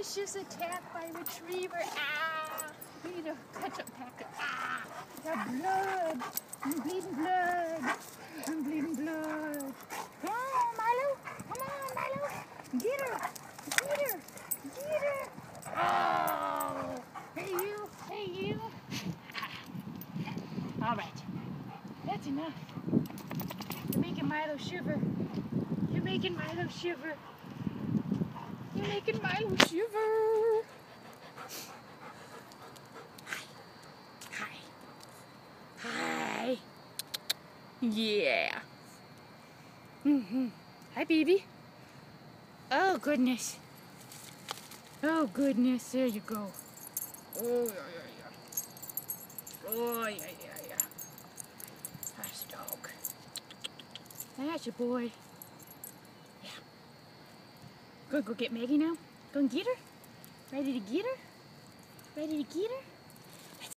vicious attack by retriever. Ah! We need to catch up packet. Ah! Got blood. I'm bleeding blood. I'm bleeding blood. Come on, Milo. Come on, Milo. Get her. Get her. Get her. Oh! Hey, you. Hey, you. All right. That's enough. You're making Milo shiver. You're making Milo shiver. You're making Milo shiver. Hi. Hi. Yeah. Hi, baby. Oh, goodness. Oh, goodness. There you go. Oh, yeah. Oh, yeah. That's the dog. That's your boy. Yeah. Go get Maggie now? Go and get her? Ready to get her? Ready to get her?